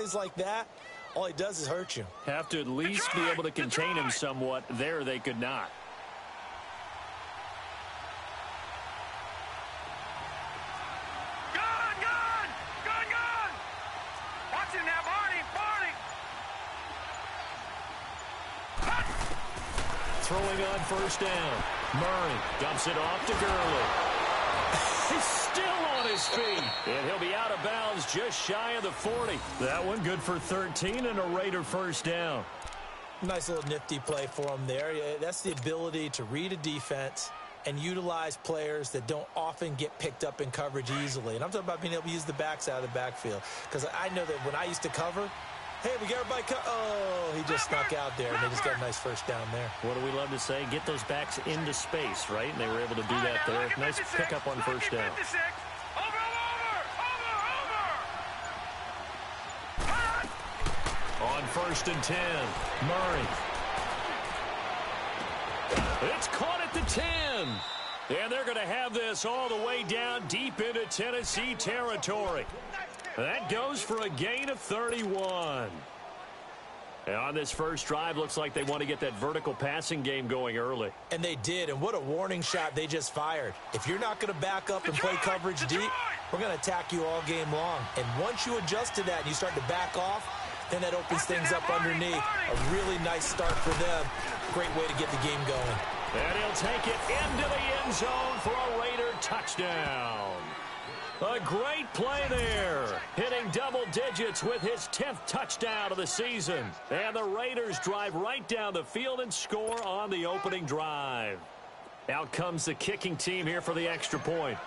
plays like that, all he does is hurt you. Have to at least be able to contain him somewhat. There they could not. Throwing on first down. Murray dumps it off to Gurley. He's still on his feet. And he'll be out of bounds just shy of the 40. That one good for 13 and a Raider first down. Nice little nifty play for him there. That's the ability to read a defense and utilize players that don't often get picked up in coverage easily. And I'm talking about being able to use the backs out of the backfield. Because I know that when I used to cover, hey, we got everybody. Oh, he just snuck out there, and they just got a nice first down there. What do we love to say? Get those backs into space, right? And they were able to do that there. Nice pickup on first down. On first and 10, Murray. It's caught at the 10. And they're going to have this all the way down deep into Tennessee territory. That goes for a gain of 31. And on this first drive, looks like they want to get that vertical passing game going early. And they did, and what a warning shot they just fired. If you're not going to back up and play coverage deep, we're going to attack you all game long. And once you adjust to that and you start to back off, then that opens things up underneath. A really nice start for them. Great way to get the game going. And he'll take it into the end zone for a Raider touchdown. A great play there, hitting double digits with his 10th touchdown of the season. And the Raiders drive right down the field and score on the opening drive. Out comes the kicking team here for the extra point.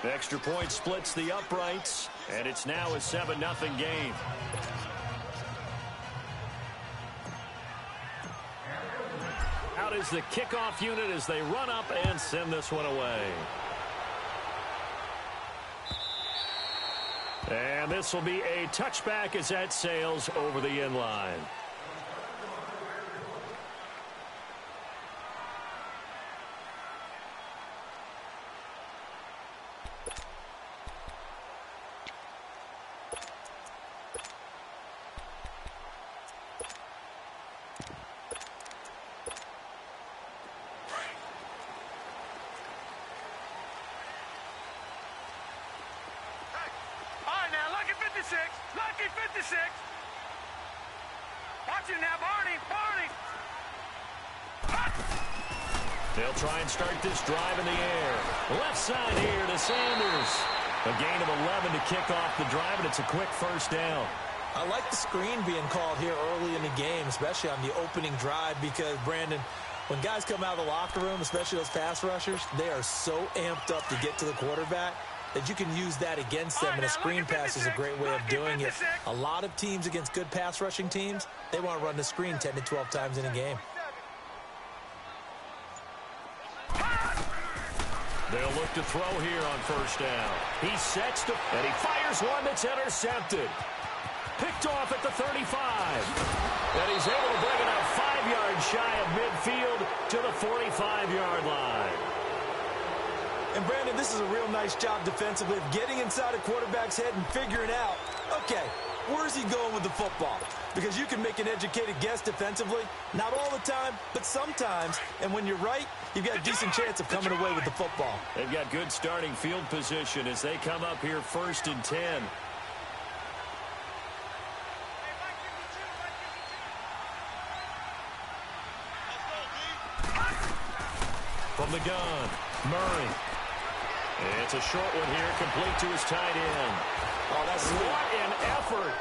Extra point splits the uprights, and it's now a 7-0 game. Out is the kickoff unit as they run up and send this one away. And this will be a touchback as that sails over the end line. Lucky 56. Watch it now, Barney. They'll try and start this drive in the air. Left side here to Sanders. A gain of 11 to kick off the drive, and it's a quick first down. I like the screen being called here early in the game, especially on the opening drive, because, Brandon, when guys come out of the locker room, especially those pass rushers, they are so amped up to get to the quarterback that you can use that against them, and a screen pass is a great way of doing it. A lot of teams against good pass rushing teams, they want to run the screen 10 to 12 times in a game. They'll look to throw here on first down. He sets to, and he fires one that's intercepted. Picked off at the 35. And he's able to bring it up 5 yards shy of midfield to the 45-yard line. And, Brandon, this is a real nice job defensively of getting inside a quarterback's head and figuring out, okay, where's he going with the football? Because you can make an educated guess defensively, not all the time, but sometimes. And when you're right, you've got a decent chance of coming away with the football. They've got good starting field position as they come up here 1st and 10. From the gun, Murray. It's a short one here, complete to his tight end. Oh, that's what an effort.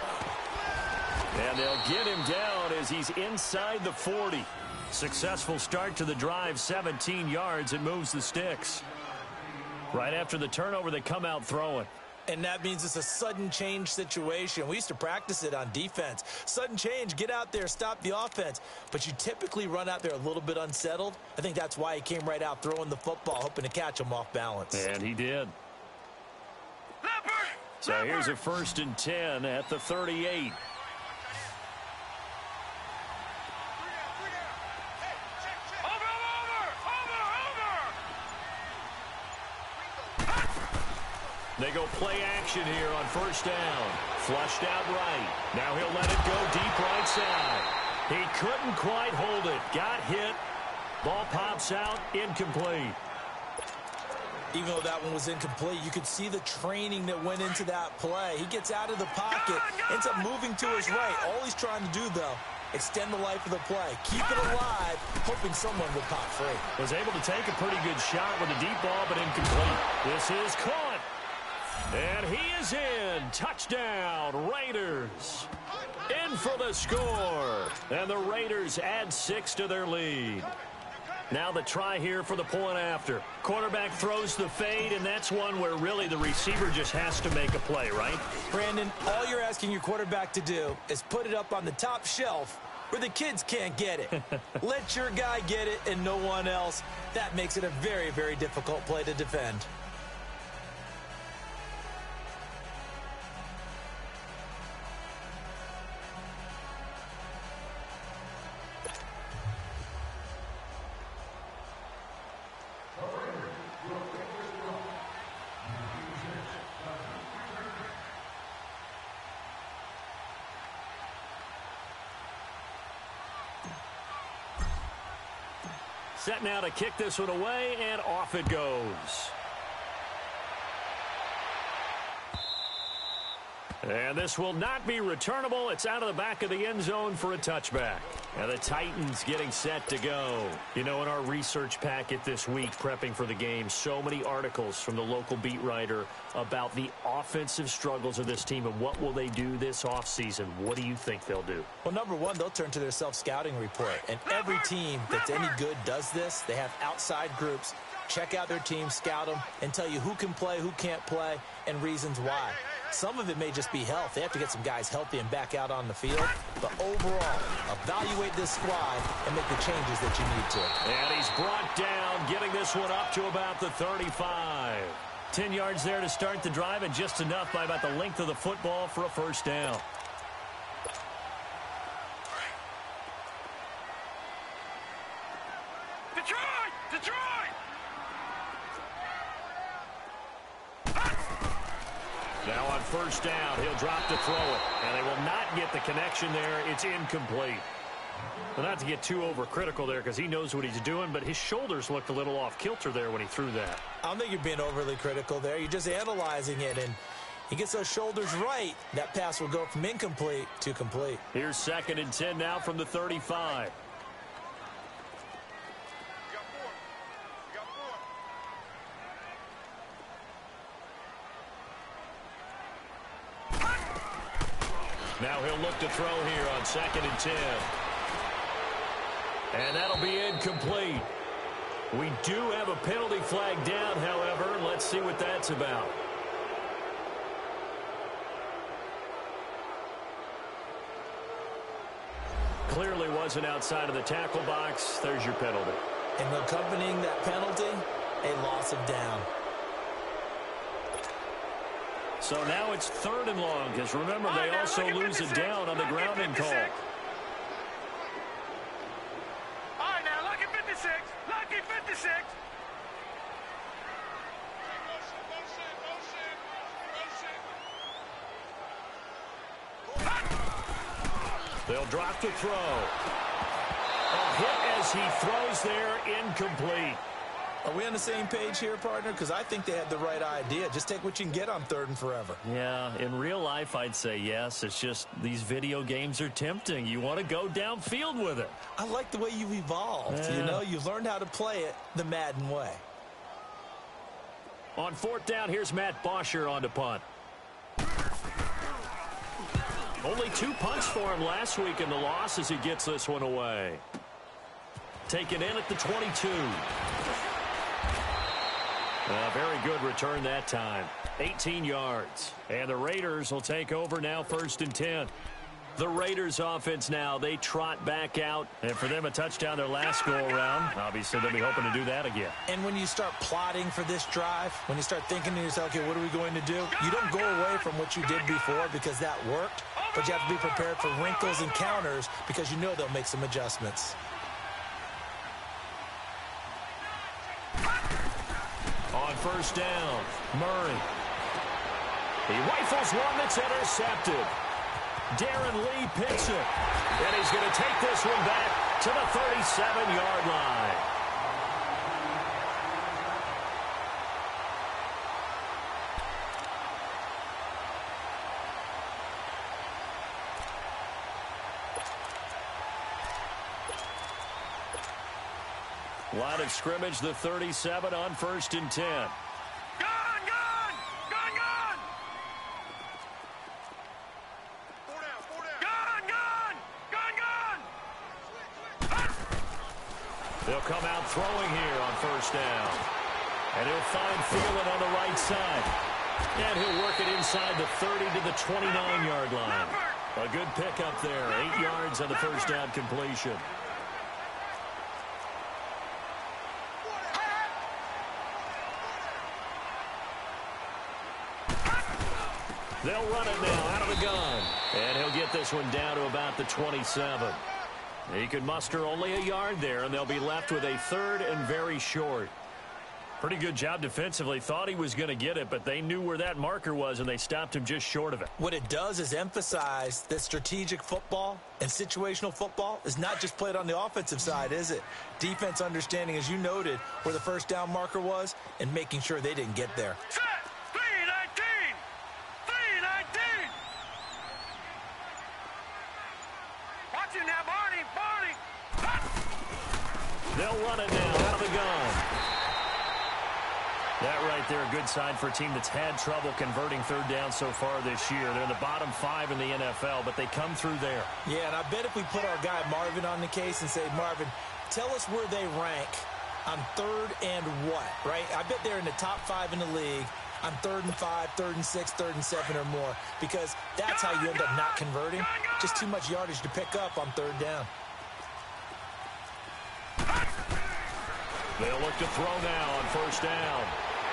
And they'll get him down as he's inside the 40. Successful start to the drive, 17 yards, and moves the sticks. Right after the turnover, they come out throwing. And that means it's a sudden change situation. We used to practice it on defense. Sudden change, get out there, stop the offense. But you typically run out there a little bit unsettled. I think that's why he came right out throwing the football, hoping to catch him off balance. And he did. So here's a 1st and 10 at the 38. They go play action here on first down. Flushed out right. Now he'll let it go deep right side. He couldn't quite hold it. Got hit. Ball pops out. Incomplete. Even though that one was incomplete, you could see the training that went into that play. He gets out of the pocket, ends up moving to his right. All he's trying to do, though, extend the life of the play. Keep it alive, hoping someone would pop free. Was able to take a pretty good shot with a deep ball, but incomplete. This is caught. And he is in. Touchdown, Raiders. In for the score. And the Raiders add 6 to their lead. Now the try here for the point after. Quarterback throws the fade, and that's one where really the receiver just has to make a play, right? Brandon, all you're asking your quarterback to do is put it up on the top shelf where the kids can't get it. Let your guy get it and no one else. That makes it a very, very difficult play to defend. Set now to kick this one away, and off it goes. And this will not be returnable. It's out of the back of the end zone for a touchback. And the Titans getting set to go. You know, in our research packet this week, prepping for the game, so many articles from the local beat writer about the offensive struggles of this team and what will they do this offseason. What do you think they'll do? Well, number one, they'll turn to their self-scouting report. And every team that's any good does this. They have outside groups. Check out their team, scout them, and tell you who can play, who can't play, and reasons why. Some of it may just be health. They have to get some guys healthy and back out on the field. But overall, evaluate this squad and make the changes that you need to. And he's brought down, getting this one up to about the 35. 10 yards there to start the drive, and just enough by about the length of the football for a first down. Detroit! Detroit! Now on first down, he'll drop to throw it. And they will not get the connection there. It's incomplete. Well, not to get too overcritical there because he knows what he's doing, but his shoulders looked a little off kilter there when he threw that. I don't think you're being overly critical there. You're just analyzing it, and he gets those shoulders right. That pass will go from incomplete to complete. Here's 2nd and 10 now from the 35. Now he'll look to throw here on 2nd and 10. And that'll be incomplete. We do have a penalty flag down, however. Let's see what that's about. Clearly wasn't outside of the tackle box. There's your penalty. And accompanying that penalty, a loss of down. So now it's 3rd and long, because remember, they also lose it down on the grounding call. All right, now, lucky 56. Lucky 56. They'll drop the throw. A hit as he throws there, incomplete. Are we on the same page here, partner? Because I think they had the right idea. Just take what you can get on 3rd and forever. Yeah, in real life, I'd say yes. It's just these video games are tempting. You want to go downfield with it. I like the way you've evolved. Yeah. You know, you've learned how to play it the Madden way. On 4th down, here's Matt Bosher on to punt. Only 2 punts for him last week in the loss as he gets this one away. Taken in at the 22. Very good return that time. 18 yards. And the Raiders will take over now 1st and 10. The Raiders offense now, they trot back out. And for them, a touchdown their last go-around. Obviously, they'll be hoping to do that again. And when you start plotting for this drive, when you start thinking to yourself, okay, what are we going to do? You don't go away from what you did before because that worked. But you have to be prepared for wrinkles and counters because you know they'll make some adjustments. On first down, Murray. He rifles one that's intercepted. Darren Lee picks it. And he's going to take this one back to the 37-yard line. Line of scrimmage, the 37 on 1st and 10. Gun! Gun! Gun! Gun! Four down. Gun! Gun! Gun! Gun! They'll come out throwing here on 1st down. And he'll find Thielen on the right side. And he'll work it inside the 30 to the 29-yard line. A good pickup there. 8 yards on the 1st down completion. They'll run it now out of the gun. And he'll get this one down to about the 27. He could muster only a yard there, and they'll be left with a 3rd and very short. Pretty good job defensively. Thought he was going to get it, but they knew where that marker was, and they stopped him just short of it. What it does is emphasize that strategic football and situational football is not just played on the offensive side, is it? Defense understanding, as you noted, where the 1st down marker was and making sure they didn't get there. Set! 319! 319! Watch him now, Barney! Barney! They'll run it now out of the gun. That right there, a good sign for a team that's had trouble converting 3rd down so far this year. They're in the bottom 5 in the NFL, but they come through there. Yeah, and I bet if we put our guy Marvin on the case and say, Marvin, tell us where they rank on 3rd and what, right? I bet they're in the top 5 in the league on 3rd and 5, 3rd and 6, 3rd and 7 or more, because that's how you end up not converting. Just too much yardage to pick up on 3rd down. They'll look to throw now on 1st down.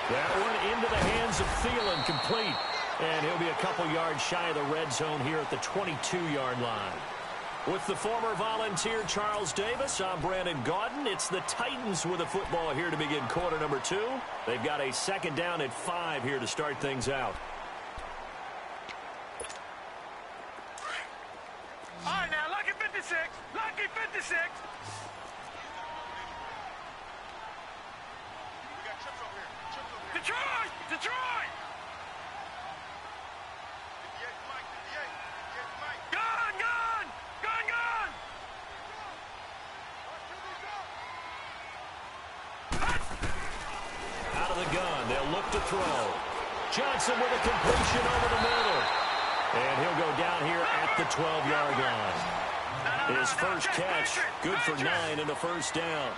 That one into the hands of Thielen, complete. And he'll be a couple yards shy of the red zone here at the 22-yard line. With the former Volunteer Charles Davis, I'm Brandon Gaudin. It's the Titans with the football here to begin quarter number 2. They've got a 2nd down at 5 here to start things out. All right, now, lucky 56. Lucky 56. Detroit! Detroit! Gun! Gun! Gun! Gun! Out of the gun, they'll look to throw. Johnson with a completion over the middle. And he'll go down here at the 12-yard line. His first catch, good for 9 in the 1st down.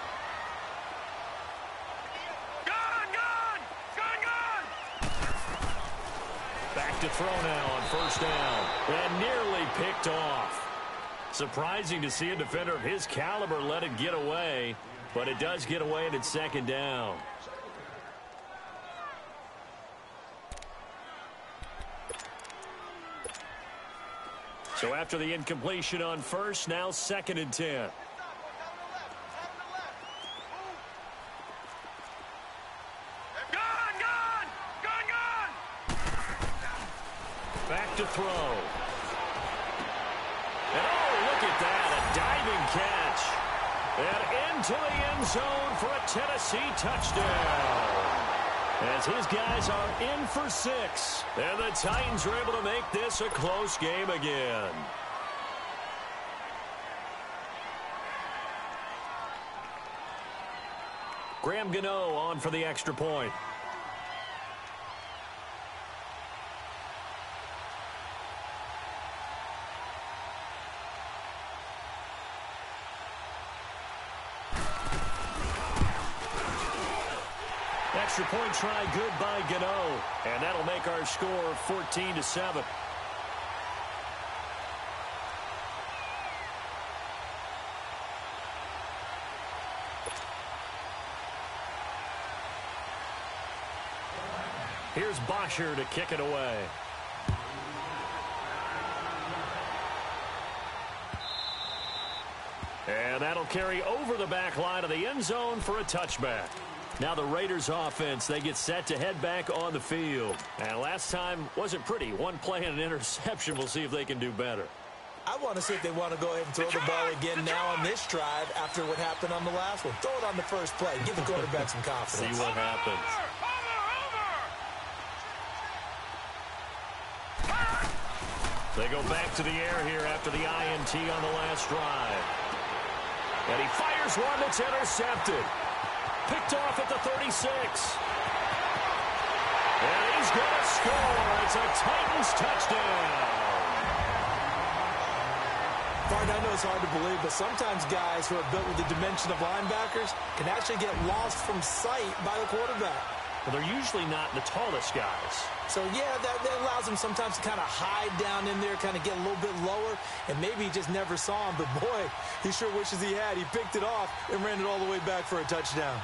Back to throw now on 1st down. And nearly picked off. Surprising to see a defender of his caliber let it get away. But it does get away and it's 2nd down. So after the incompletion on 1st, now 2nd and 10. Back to throw. And oh, look at that, a diving catch. And into the end zone for a Tennessee touchdown. As his guys are in for 6. And the Titans are able to make this a close game again. Graham Gano on for the extra point. Extra point try good by Gano. And that'll make our score 14-7. Here's Bosher to kick it away. And that'll carry over the back line of the end zone for a touchback. Now the Raiders offense, they get set to head back on the field. And last time wasn't pretty. One play and an interception. We'll see if they can do better. I want to see if they want to go ahead and throw the ball again now on this drive after what happened on the last one. Throw it on the first play. Give the quarterback some confidence. See what happens. They go back to the air here after the INT on the last drive. And he fires one that's intercepted. Picked off at the 36. And he's going to score. It's a Titans touchdown. Bart, I know it's hard to believe, but sometimes guys who are built with the dimension of linebackers can actually get lost from sight by the quarterback. Well, they're usually not the tallest guys. So, yeah, that allows them sometimes to kind of hide down in there, kind of get a little bit lower, and maybe he just never saw him. But, boy, he sure wishes he had. He picked it off and ran it all the way back for a touchdown.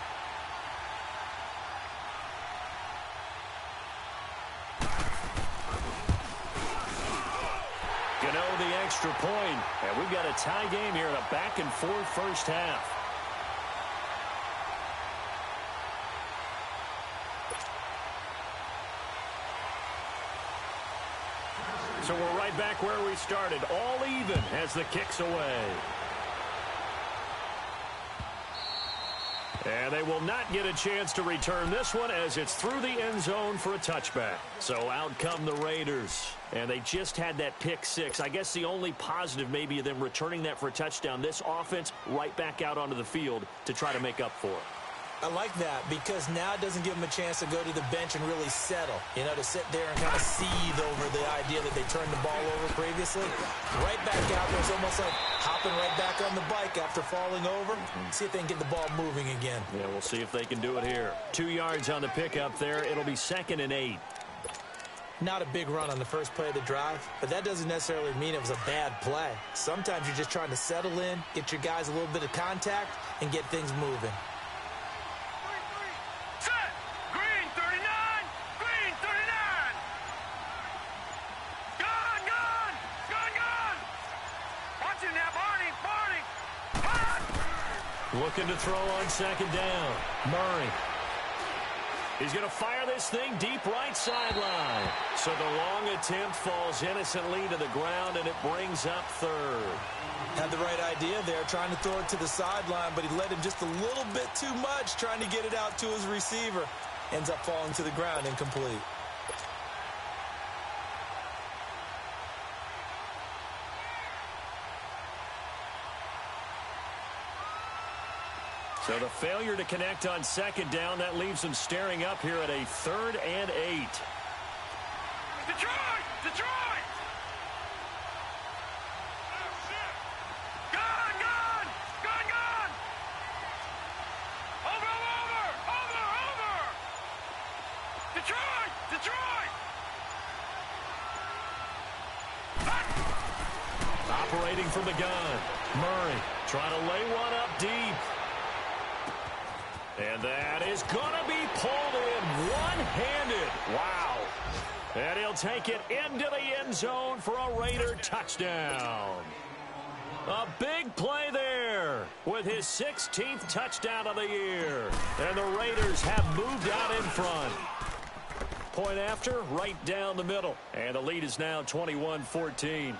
The extra point, and we've got a tie game here in a back-and-forth first half. So we're right back where we started, all even as the kick's away. And they will not get a chance to return this one as it's through the end zone for a touchback. So out come the Raiders. And they just had that pick six. I guess the only positive maybe of them returning that for a touchdown. This offense right back out onto the field to try to make up for it. I like that because now it doesn't give them a chance to go to the bench and really settle. You know, to sit there and kind of seethe over the idea that they turned the ball over previously. Right back out there. It's almost like hopping right back on the bike after falling over. See if they can get the ball moving again. Yeah, we'll see if they can do it here. 2 yards on the pickup there. It'll be 2nd and 8. Not a big run on the first play of the drive, but that doesn't necessarily mean it was a bad play. Sometimes you're just trying to settle in, get your guys a little bit of contact, and get things moving. Looking to throw on 2nd down. Murray. He's going to fire this thing deep right sideline. So the long attempt falls innocently to the ground, and it brings up 3rd. Had the right idea there, trying to throw it to the sideline, but he let him just a little bit too much, trying to get it out to his receiver. Ends up falling to the ground, incomplete. So the failure to connect on 2nd down, that leaves them staring up here at a 3rd and 8. Detroit! Detroit! Gone! Gone! Gone! Gone! Over! Detroit! Detroit! Operating from the gun. Murray trying to lay one up deep. And that is going to be pulled in one-handed. Wow. And he'll take it into the end zone for a Raider touchdown. A big play there with his 16th touchdown of the year. And the Raiders have moved out in front. Point after, right down the middle. And the lead is now 21-14.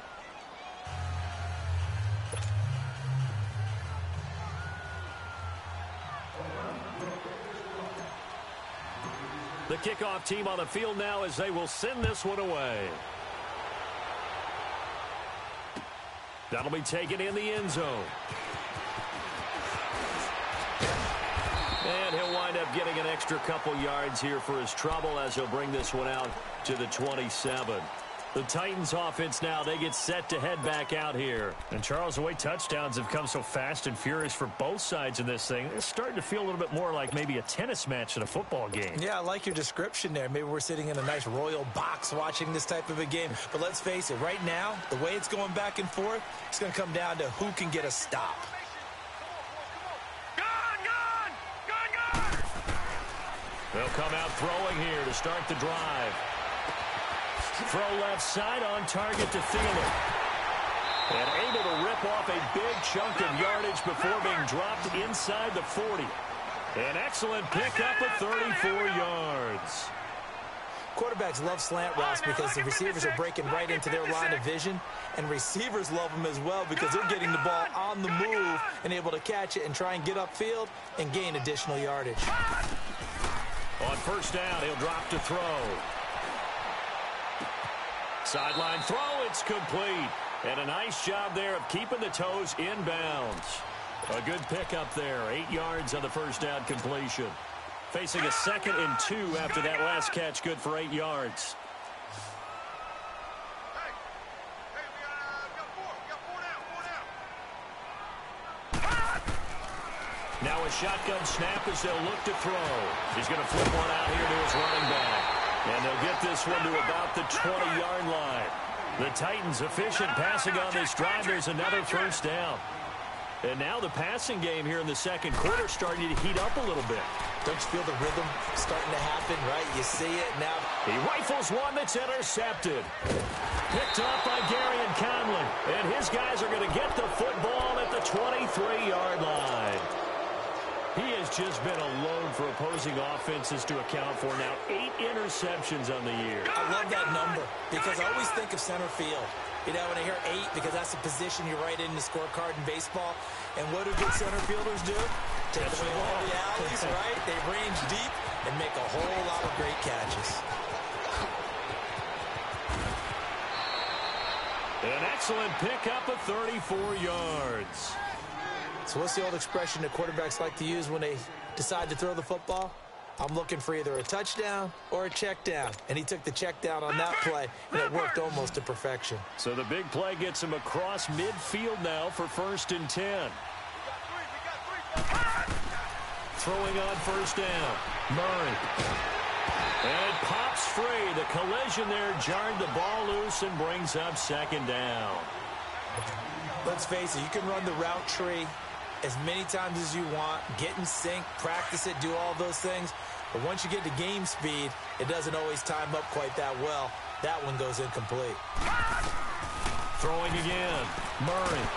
The kickoff team on the field now as they will send this one away. That'll be taken in the end zone. And he'll wind up getting an extra couple yards here for his trouble as he'll bring this one out to the 27. The Titans offense now, they get set to head back out here. And Charles, the way touchdowns have come so fast and furious for both sides in this thing, it's starting to feel a little bit more like maybe a tennis match than a football game. Yeah, I like your description there. Maybe we're sitting in a nice royal box watching this type of a game. But let's face it, right now, the way it's going back and forth, it's going to come down to who can get a stop. They'll come out throwing here to start the drive. Throw left side on target to Thielen. And able to rip off a big chunk of yardage before being dropped inside the 40. An excellent pickup of 34 yards. Quarterbacks love slant routes because the receivers are breaking right into their line of vision, and receivers love them as well because they're getting the ball on the move and able to catch it and try and get upfield and gain additional yardage. On first down, he'll drop to throw. Sideline throw, it's complete. And a nice job there of keeping the toes inbounds. A good pickup there, 8 yards on the first down completion. Facing a 2nd and 2 after that last catch, good for 8 yards. Now a shotgun snap as they'll look to throw. He's going to flip one out here to his running back. And they'll get this one to about the 20-yard line. The Titans efficient passing on this drive. There's another first down. And now the passing game here in the second quarter starting to heat up a little bit. Don't you feel the rhythm starting to happen, right? You see it now. He rifles one that's intercepted. Picked up by Gary and Conley. And his guys are going to get the football at the 23-yard line. He has just been a load for opposing offenses to account for. Now 8 interceptions on the year. I love that number because I always think of center field. You know, when I hear 8, because that's the position you write in the scorecard in baseball. And what do good center fielders do? Take away all the alleys, right? They range deep and make a whole lot of great catches. An excellent pickup of 34 yards. So what's the old expression that quarterbacks like to use when they decide to throw the football? I'm looking for either a touchdown or a check down. And he took the check down on that play, and it worked almost to perfection. So the big play gets him across midfield now for 1st and 10. Throwing on first down. Murray. And it pops free. The collision there jarred the ball loose and brings up 2nd down. Let's face it, you can run the route tree as many times as you want, get in sync, practice it, do all those things. But once you get to game speed, it doesn't always time up quite that well. That one goes incomplete. Throwing again. Murray.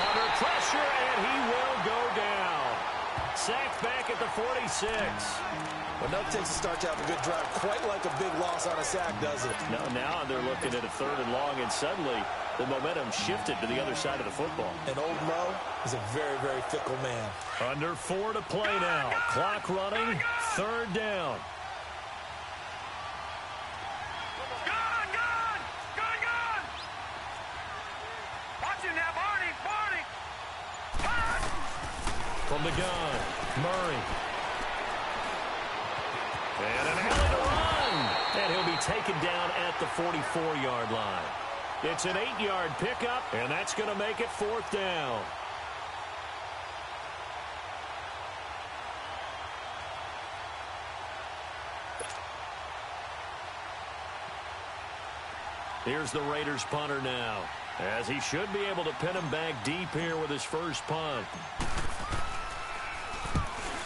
Under pressure, and he will go down. Sacked back at the 46. Well, no takes to start to have a good drive. Quite like a big loss on a sack, does it? No, now they're looking at a 3rd and long, and suddenly the momentum shifted to the other side of the football. And old Mo is a very, very fickle man. Under 4 to play now. Clock running. 3rd down. Gone! Watch him now, Barney! From the gun, Murray. And an alley to run. And he'll be taken down at the 44-yard line. It's an 8-yard pickup, and that's going to make it 4th down. Here's the Raiders punter now, as he should be able to pin him back deep here with his first punt.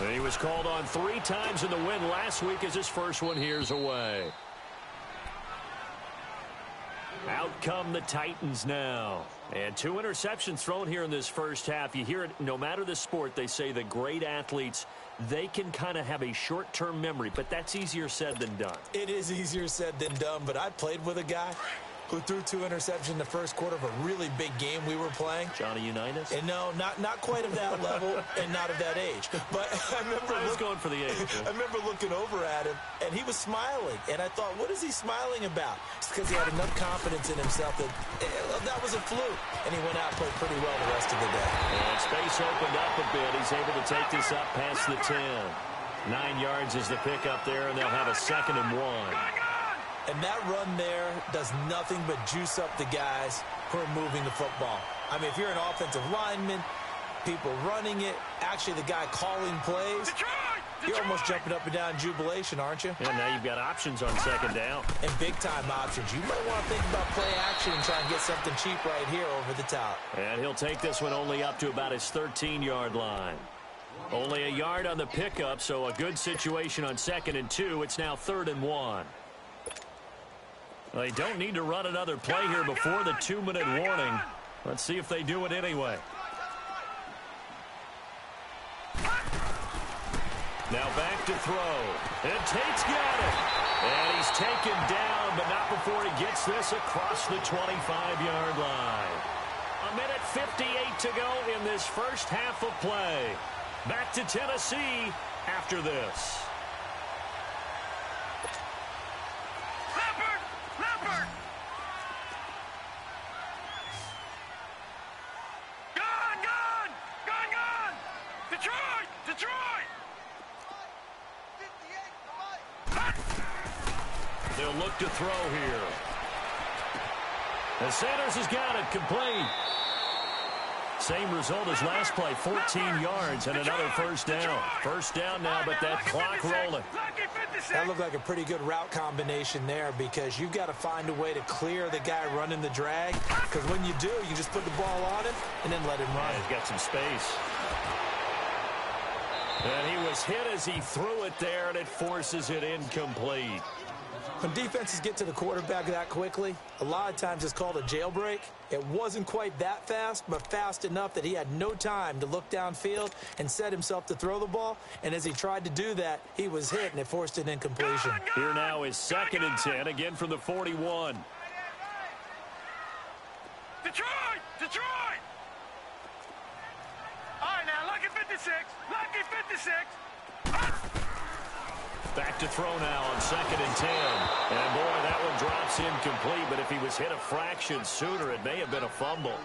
And he was called on 3 times in the win last week as his first one here's away. Out come the Titans now. And 2 interceptions thrown here in this first half. You hear it, no matter the sport, they say the great athletes, they can kind of have a short-term memory, but that's easier said than done. It is easier said than done, but I played with a guy who threw 2 interceptions in the first quarter of a really big game we were playing. Johnny Unitas? And no, not quite of that level and not of that age. But I was going for the age. I remember looking over at him, and he was smiling. And I thought, what is he smiling about? It's because he had enough confidence in himself that that was a fluke. And he went out and played pretty well the rest of the day. And space opened up a bit. He's able to take this up past the 10. 9 yards is the pickup there, and they'll have a 2nd and 1. And that run there does nothing but juice up the guys who are moving the football. I mean, if you're an offensive lineman, people running it, actually the guy calling plays, you're almost jumping up and down in jubilation, aren't you? And now you've got options on 2nd down. And big-time options. You might want to think about play action and try and get something cheap right here over the top. And he'll take this one only up to about his 13-yard line. Only a yard on the pickup, so a good situation on 2nd and 2. It's now 3rd and 1. They don't need to run another play here before the 2-minute warning. Let's see if they do it anyway. Now back to throw. And Tate's got it. And he's taken down, but not before he gets this across the 25-yard line. 1:58 to go in this first half of play. Back to Tennessee after this. Leopard! Gone! Detroit! They'll look to throw here. The Sanders has got it complete. Same result as last play, 14 yards and another first down. First down now, but that clock rolling. That looked like a pretty good route combination there because you've got to find a way to clear the guy running the drag, because when you do, you just put the ball on him and then let him run. He's got some space. And he was hit as he threw it there, and it forces it incomplete. When defenses get to the quarterback that quickly, a lot of times it's called a jailbreak. It wasn't quite that fast, but fast enough that he had no time to look downfield and set himself to throw the ball. And as he tried to do that, he was hit, and it forced an incompletion. Here now is 2nd and 10, again from the 41. Detroit! All right, now, lucky 56. Back to throw now on 2nd and 10. And, boy, that one drops incomplete, but if he was hit a fraction sooner, it may have been a fumble.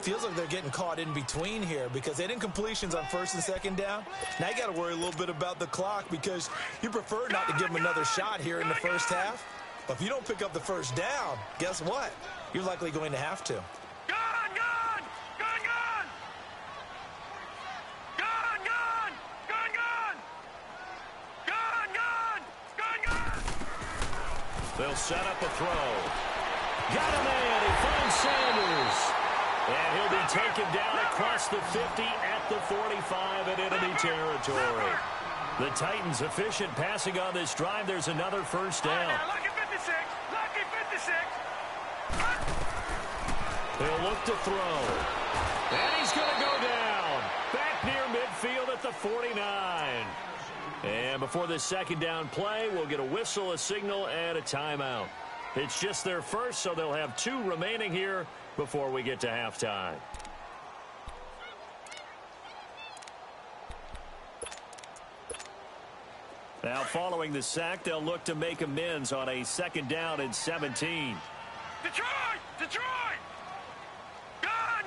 Feels like they're getting caught in between here because they had incompletions on 1st and 2nd down. Now you got to worry a little bit about the clock because you prefer not to give them another shot here in the first half. But if you don't pick up the first down, guess what? You're likely going to have to. They'll set up a throw. Got him in. He finds Sanders. And he'll be taken down across the 50 at the 45 in enemy territory. The Titans efficient passing on this drive. There's another first down. Lucky 56. They'll look to throw. And he's going to go down. Back near midfield at the 49. And before this 2nd down play, we'll get a whistle, a signal, and a timeout. It's just their first, so they'll have 2 remaining here before we get to halftime. Now, following the sack, they'll look to make amends on a 2nd down and 17. Detroit! Gone!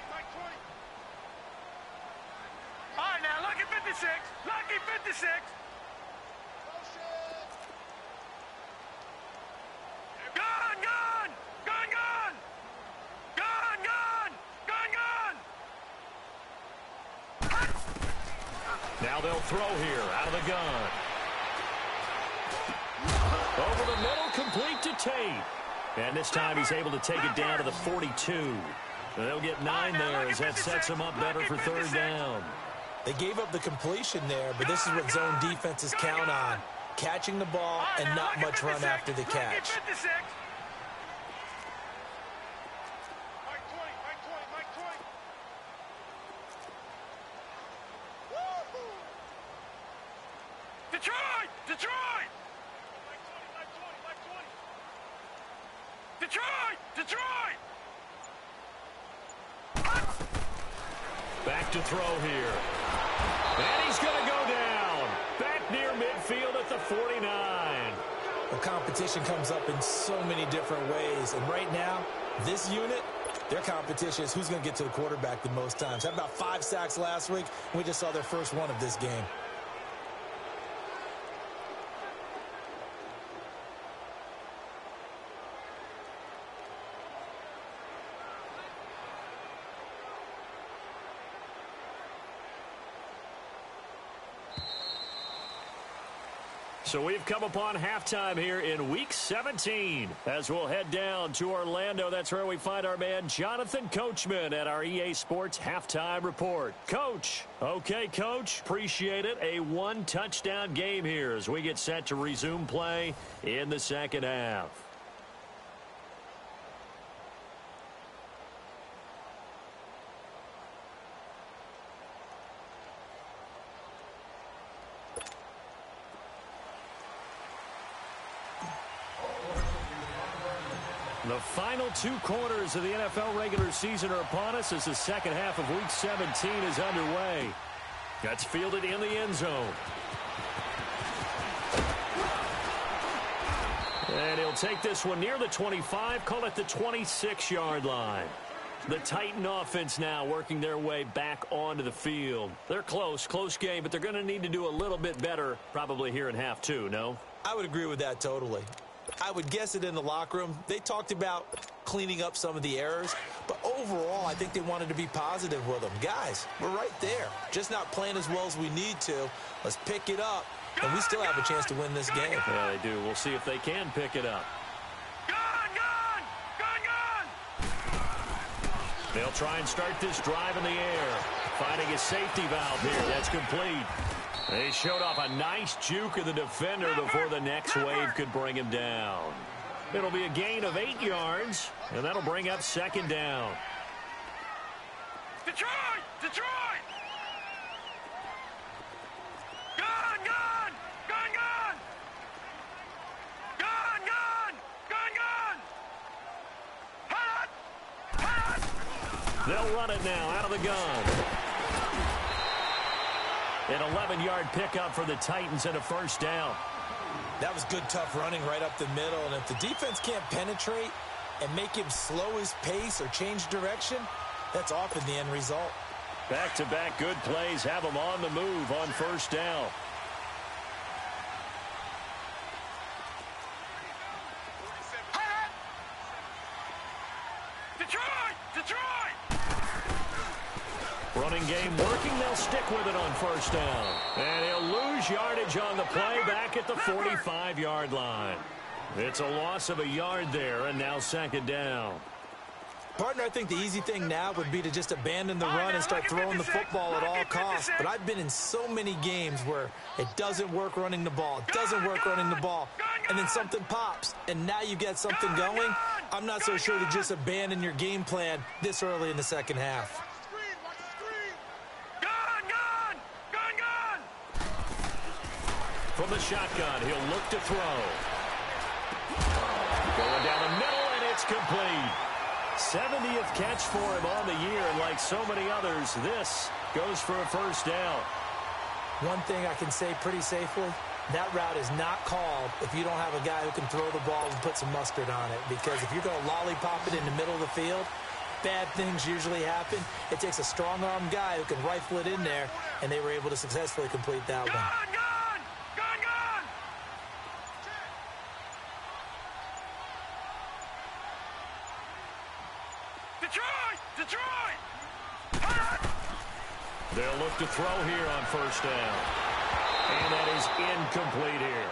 Mike 20. All right, now, lucky 56. Gone! Now they'll throw here out of the gun. Over the middle, complete to Tate. And this time he's able to take it down to the 42. They'll get 9 there as that sets them up better for 3rd down. They gave up the completion there, but this is what zone defenses count on. Catching the ball and not much run after the catch. Detroit! Back to throw here. And he's going to go down. Back near midfield at the 49. Well, competition comes up in so many different ways. And right now, this unit, their competition is who's going to get to the quarterback the most times. Had about 5 sacks last week, and we just saw their first one of this game. So we've come upon halftime here in Week 17 as we'll head down to Orlando. That's where we find our man Jonathan Coachman at our EA Sports Halftime Report. Coach. Okay, Coach. Appreciate it. A 1-touchdown game here as we get set to resume play in the 2nd half. The final 2 quarters of the NFL regular season are upon us as the second half of Week 17 is underway. That's fielded in the end zone. And he'll take this one near the 25, call it the 26-yard line. The Titan offense now working their way back onto the field. They're close game, but they're going to need to do a little bit better probably here in half 2, no? I would agree with that totally. I would guess it in the locker room. They talked about cleaning up some of the errors, but overall, I think they wanted to be positive with them. Guys, we're right there. Just not playing as well as we need to. Let's pick it up, and we still have a chance to win this game. Yeah, they do. We'll see if they can pick it up. They'll try and start this drive in the air. Finding a safety valve here. That's complete. They showed off a nice juke of the defender before the next wave could bring him down. It'll be a gain of 8 yards, and that'll bring up second down. Detroit! Detroit! Gun! Gun! Gun! Gun! Gun! Gun! Gun! Gun! Hot! Hot! They'll run it now out of the gun. An 11-yard pickup for the Titans and a first down. That was good, tough running right up the middle. And if the defense can't penetrate and make him slow his pace or change direction, that's often the end result. Back-to-back good plays have them on the move on first down. Detroit! Detroit! Running game working. They'll stick with it on first down. And he'll lose yardage on the play back at the 45-yard line. It's a loss of a yard there, and now second down. Partner, I think the easy thing now would be to just abandon the run and start throwing the football at all costs. But I've been in so many games where it doesn't work running the ball. It doesn't work running the ball. And then something pops, and now you get something going. I'm not so sure to just abandon your game plan this early in the second half. From the shotgun, he'll look to throw. Going down the middle, and it's complete. 70th catch for him on the year, and like so many others, this goes for a first down. One thing I can say pretty safely, that route is not called if you don't have a guy who can throw the ball and put some mustard on it. Because if you're going to lollipop it in the middle of the field, bad things usually happen. It takes a strong-arm guy who can rifle it in there, and they were able to successfully complete that one. They'll look to throw here on first down. And that is incomplete here.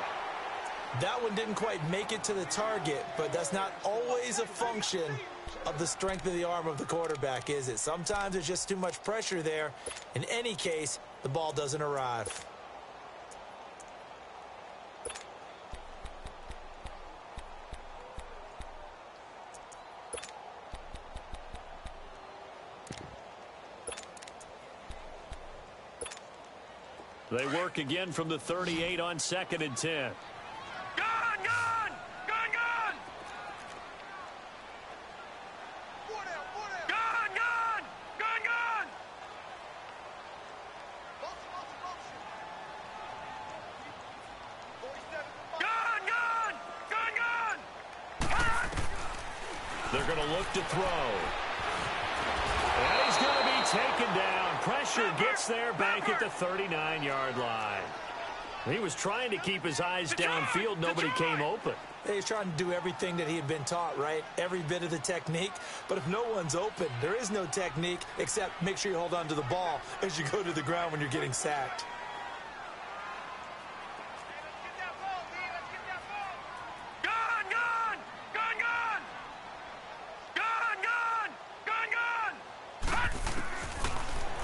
That one didn't quite make it to the target, but that's not always a function of the strength of the arm of the quarterback, is it? Sometimes there's just too much pressure there. In any case, the ball doesn't arrive. They work again from the 38 on 2nd and 10. Gun! Gun! Gun! Gun! Gun! Gun! Gun! Gun! Gun! Gun! Gun! Gun! They're going to look to throw. And he's going to be taken down. Pressure gets there back at the 39-yard line. He was trying to keep his eyes downfield. Nobody came open. He's trying to do everything that he had been taught, right? Every bit of the technique. But if no one's open, there is no technique except make sure you hold on to the ball as you go to the ground when you're getting sacked.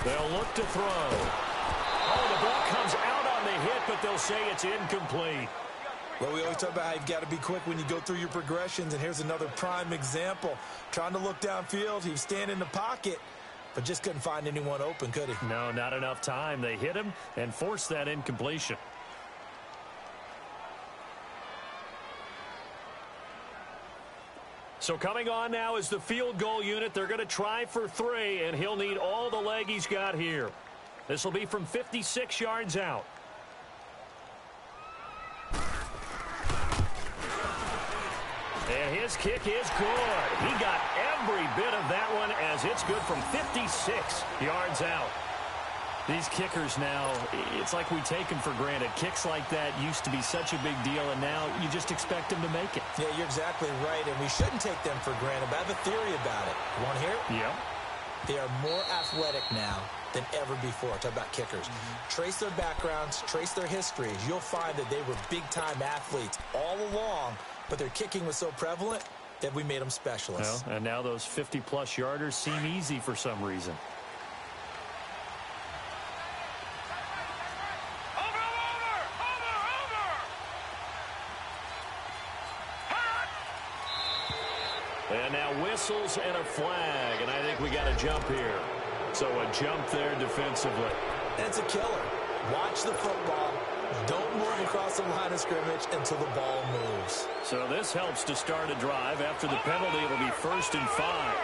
They'll look to throw. Oh, the ball comes out on the hit, but they'll say it's incomplete. Well, we always talk about how you've got to be quick when you go through your progressions, and here's another prime example. Trying to look downfield, he was standing in the pocket, but just couldn't find anyone open, could he? No, not enough time. They hit him and forced that incompletion. So coming on now is the field goal unit. They're going to try for 3, and he'll need all the leg he's got here. This will be from 56 yards out. And his kick is good. He got every bit of that one as it's good from 56 yards out. These kickers now, it's like we take them for granted. Kicks like that used to be such a big deal, and now you just expect them to make it. Yeah, you're exactly right, and we shouldn't take them for granted, but I have a theory about it. You want to hear it? Yeah. They are more athletic now than ever before. Talk about kickers. Trace their backgrounds, trace their histories. You'll find that they were big-time athletes all along, but their kicking was so prevalent that we made them specialists. Well, and now those 50-plus yarders seem easy for some reason. And now whistles and a flag, and I think we got a jump here. So a jump there defensively. That's a killer. Watch the football. Don't move across the line of scrimmage until the ball moves. So this helps to start a drive. After the penalty, it'll be 1st and 5.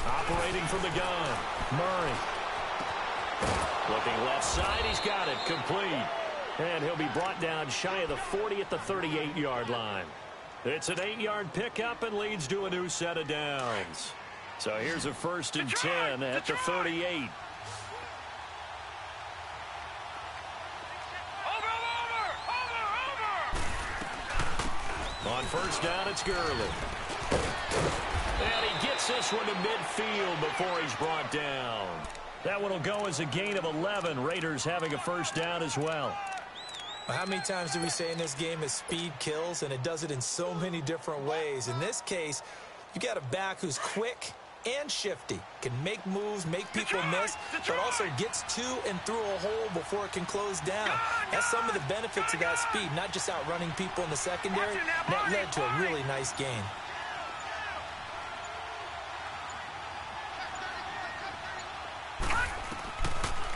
Operating from the gun, Murray. Looking left side, he's got it, complete. And he'll be brought down shy of the 40 at the 38-yard line. It's an 8-yard pickup and leads to a new set of downs. So here's a 1st and 10 at the 38. On 1st down, it's Gurley. And he gets this one to midfield before he's brought down. That one will go as a gain of 11. Raiders having a 1st down as well. How many times do we say in this game that speed kills, and it does it in so many different ways? In this case, you got a back who's quick and shifty, can make moves, make people miss, but also gets to and through a hole before it can close down. That's some of the benefits of that speed, not just outrunning people in the secondary. That led to a really nice gain.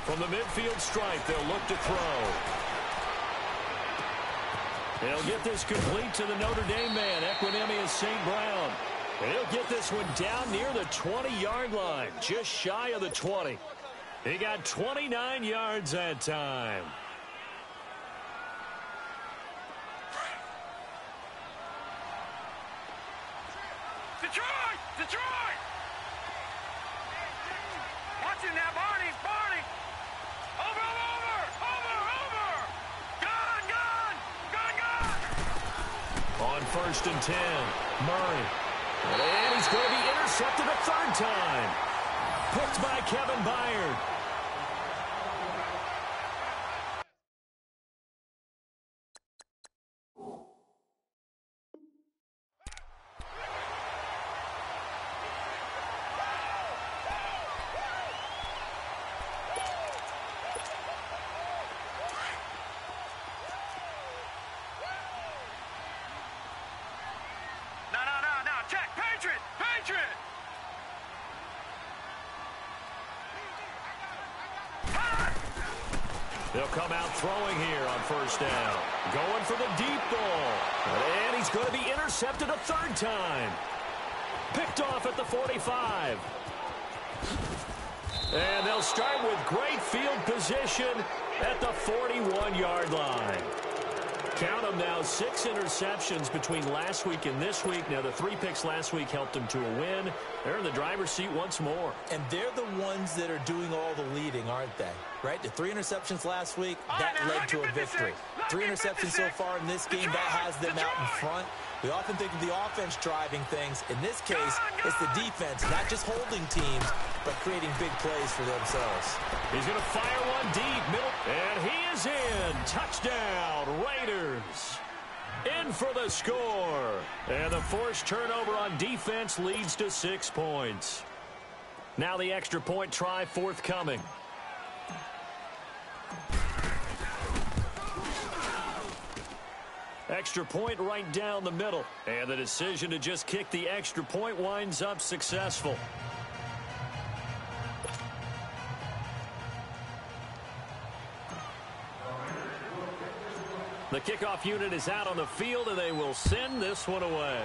From the midfield stripe, they'll look to throw. They'll get this complete to the Notre Dame man, Equinemius St. Brown. And he'll get this one down near the 20-yard line, just shy of the 20. He got 29 yards that time. Detroit! Detroit! Watch it now, Barney! Barney! Over! Gun! On 1st and 10, Murray. And he's going to be intercepted a 3rd time. Picked by Kevin Byard. Check! Patriot! Patriot! They'll come out throwing here on 1st down. Going for the deep ball. And he's going to be intercepted a 3rd time. Picked off at the 45. And they'll start with great field position at the 41-yard line. Count them now, 6 interceptions between last week and this week. Now, the 3 picks last week helped them to a win. They're in the driver's seat once more. And they're the ones that are doing all the leading, aren't they? Right? The 3 interceptions last week, that led to a victory. 3 interceptions so far in this game, that has them out in front. We often think of the offense driving things. In this case, it's the defense, not just holding teams, but creating big plays for themselves. He's going to fire one deep, middle, and he is in. Touchdown, Raiders. In for the score. And the forced turnover on defense leads to 6 points. Now the extra point try forthcoming. Extra point right down the middle. And the decision to just kick the extra point winds up successful. The kickoff unit is out on the field, and they will send this one away.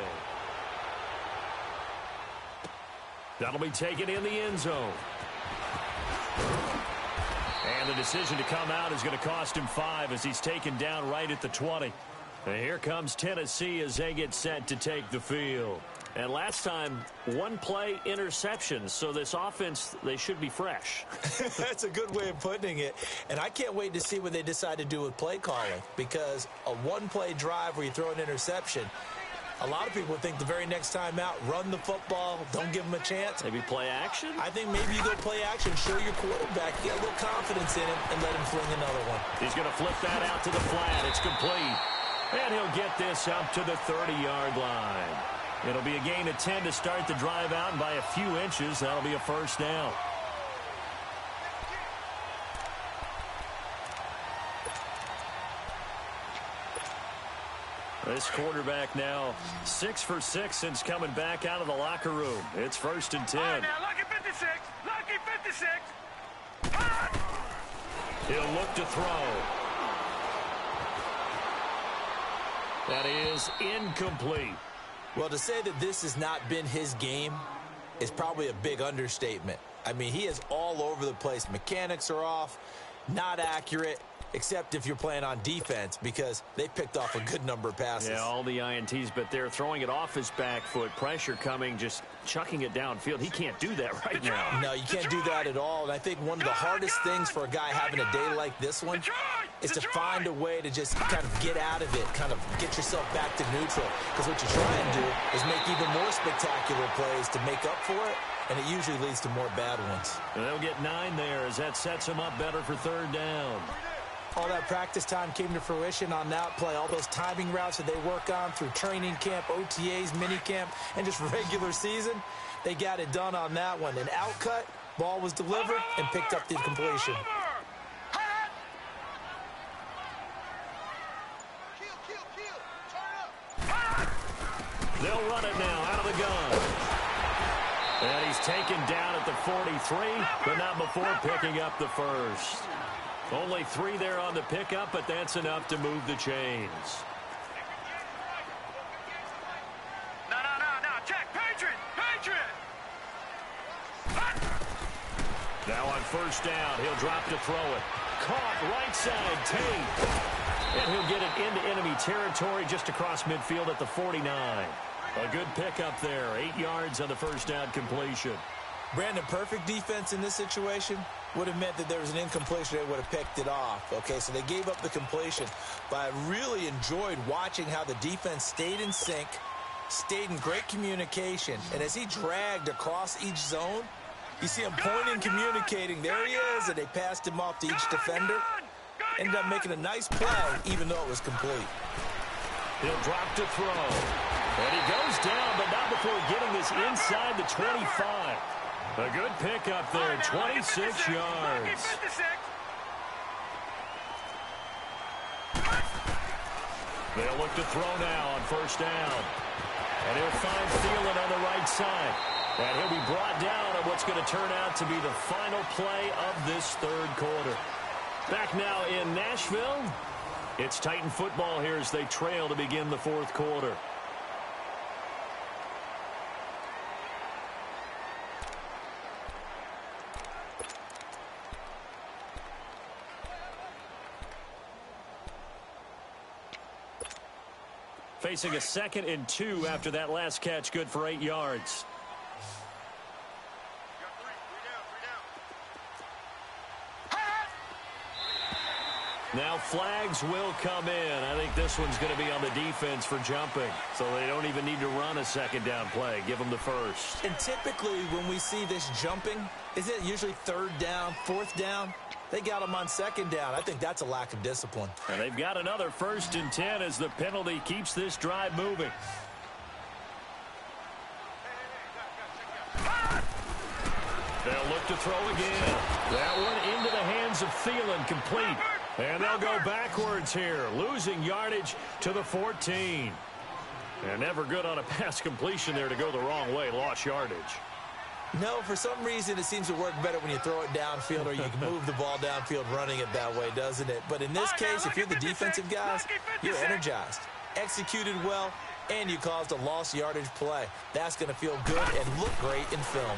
That'll be taken in the end zone. And the decision to come out is going to cost him 5 as he's taken down right at the 20. And here comes Tennessee as they get set to take the field. And last time, 1-play interception. So this offense, they should be fresh. That's a good way of putting it. And I can't wait to see what they decide to do with play calling. Because a 1-play drive where you throw an interception, a lot of people think the very next time out, run the football, don't give them a chance. Maybe play action? I think maybe you go play action, show your quarterback, get a little confidence in him, and let him fling another one. He's going to flip that out to the flat. It's complete. And he'll get this up to the 30-yard line. It'll be a gain of 10 to start the drive out, and by a few inches, that'll be a first down. This quarterback now 6 for 6 since coming back out of the locker room. It's 1st and 10. All right, now, lucky 56. Lucky 56. He'll look to throw. That is incomplete. Well, to say that this has not been his game is probably a big understatement. I mean, he is all over the place. Mechanics are off, not accurate, except if you're playing on defense, because they picked off a good number of passes. Yeah, all the INTs, but they're throwing it off his back foot. Pressure coming, just chucking it downfield. He can't do that right now. No, you can't do that at all. And I think one of the hardest things for a guy having a day like this one is to find a way to just kind of get out of it, kind of get yourself back to neutral. Because what you try and do is make even more spectacular plays to make up for it, and it usually leads to more bad ones. And they'll get 9 there as that sets him up better for 3rd down. All that practice time came to fruition on that play. All those timing routes that they work on through training camp, OTAs, minicamp, and just regular season, they got it done on that one. An outcut, ball was delivered, and picked up the completion. They'll run it now out of the gun. And he's taken down at the 43, but not before picking up the first. Only 3 there on the pickup, but that's enough to move the chains. No. Check. Patriot. Now on 1st down, he'll drop to throw it. Caught right side, Tate. And he'll get it into enemy territory just across midfield at the 49. A good pickup there. 8 yards on the 1st down completion. Brandon, perfect defense in this situation would have meant that there was an incompletion. They would have picked it off. Okay, so they gave up the completion. But I really enjoyed watching how the defense stayed in sync, stayed in great communication. And as he dragged across each zone, you see him pointing, communicating. There he is, and they passed him off to each defender. Ended up making a nice play, even though it was complete. He'll drop to throw. And he goes down, but not before getting this inside the 25. A good pickup there, 26 yards. They'll look to throw now on 1st down. And he'll find Thielen on the right side. And he'll be brought down on what's going to turn out to be the final play of this 3rd quarter. Back now in Nashville. It's Titan football here as they trail to begin the 4th quarter. Facing a 2nd and 2 after that last catch, good for 8 yards. Now flags will come in. I think this one's going to be on the defense for jumping. So they don't even need to run a 2nd down play. Give them the 1st. And typically when we see this jumping, isn't it usually 3rd down, 4th down? They got him on 2nd down. I think that's a lack of discipline. And they've got another 1st and 10 as the penalty keeps this drive moving. They'll look to throw again. That one into the hands of Thielen, complete. And they'll go backwards here, losing yardage to the 14. And never good on a pass completion there to go the wrong way, lost yardage. No, for some reason, it seems to work better when you throw it downfield or you can move the ball downfield running it that way, doesn't it? But in this case, if you're the defensive guys, you're energized, executed well, and you caused a lost yardage play. That's going to feel good and look great in film.